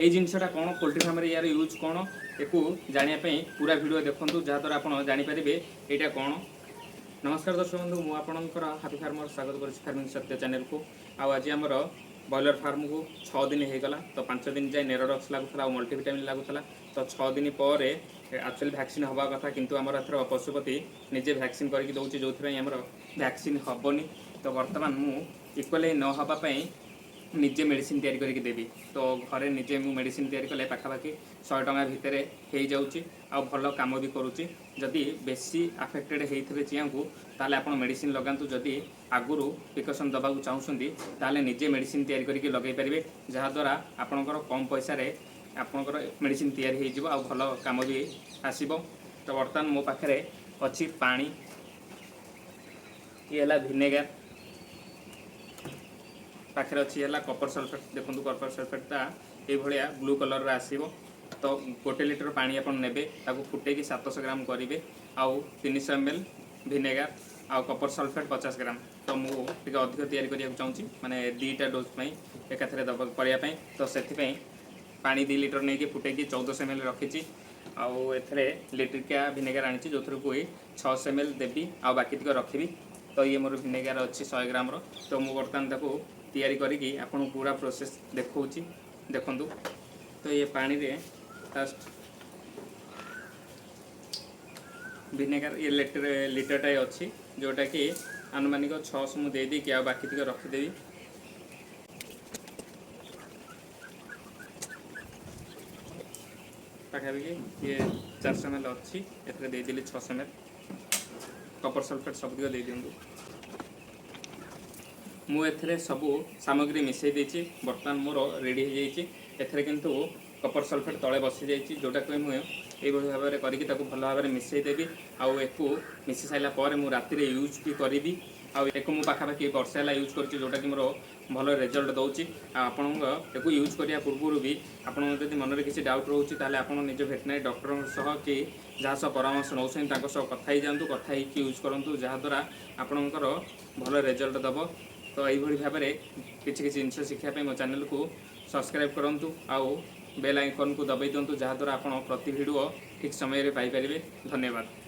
ये जिनसा कौन poultry farm यार यूज कौन एक जानापी पूरा वीडियो देखूँ जहाँद्वारा आप जानीपारे यहाँ कौन। नमस्कार दर्शक बंधु मु आपणकर हापी फार्मर स्वागत कर फार्मिंग सत्य चैनल को। आज आमर बॉयलर फार्म को 6 दिन होगला तो 5 दिन जाए नेरोडॉक्स लगुला और मल्टीविटामिन लगुला तो 6 दिन पर एक्चुअली वैक्सीन हवा कथा किंतु आमर एथर पशुपति निजे वैक्सीन करके दौर जो आमर वैक्सीन हेनी तो बर्तमान मु इक्वली न होगापाई निजे मेडिसिन तैयारी करके देवी तो घरे निजे मु मेडिसिन तैयारी कले पाखापाखि 100 टଙ୍କା भितर हो जाऊँगी आ भल कम भी करुँची। जदि बेसी आफेक्टेड होते चिया को ताले आपण मेडिसिन लगातु जदि आगुरी प्रिकसन दबा चाहूँगी ताले निजे मेडिसिन तैयारी करके लगे पारे जहाँद्वारा आपणकर कम पैसा आपणकर मेडिसिन तैयारी हो भल कम भी आसब। तो बर्तमान मो पाखे अच्छी पानी ये भिनेगार पाखे अच्छी है कपर सल्फेट देखो कपर सल्फेटा ये ब्लू कलर आसो तो 1 लिटर पानी आप ने फुटे 700 ग्राम करेंगे आउ 300 ml भिनेगार आउ कपर सल्फेट 50 ग्राम तो मुझे अधिक तैयारी करने चाहूँगी माने 2टा डोज एकाथरे करने तो से पानी 2 लिटर नहीं फुटे 1400 ml रखी आउ एथरे लिट्रिका भिनेगार आनी जो थी कोई 600 ml देवी आ बाकी तक रखी तो ये मोर भिनेगार अच्छी 100 ग्राम तो मुझे बर्तमान तैयारी करी आपन पूरा प्रोसेस देखौची देखंतु। तो ये पानी रे फर्स्ट विनेगर ये लिटरटाए अच्छी जोटा कि आनुमानिक 600 मुझे देदी कि आ बाकी तक रखीदेवी। पाखापाखि ये 400 ml अच्छी एथरे देदेली 600 ml कपर सल्फेट सब दिक दे दिंतु। मुझे सबू सामग्री मिसई देती बर्तमान मोर रेडी हो जाइए एथरे किंतु कपर सल्फेट तले बसी जाइए जोटा कि मुझे ये भाव में करके भल भाव में मिसई देवी आउ एक मिसी सारापर मुझे राति यूज भी करी आउ एक मु पाखापाखि वर्षे है यूज कर जोटा कि मोर भल रिजल्ट दूसरी आपण एक यूज करने पूर्व भी आपड़ जब मन में किसी डाउट रोचे आप निज भेटनारी डॉक्टर सह कि जहाँ सह परामर्श नौ कथा ही जातु कथा यूज करूँ जहाँद्वारा आपणकर भल रिजल्ट दब। तो यही भाव में किसी जिन शिखापी मो चैनल को सब्सक्राइब करूँ आउ बेल आइकन को दबाई दिंतु जहाँद्वारा आप प्रति वीडियो ठीक समय पाइपर। धन्यवाद।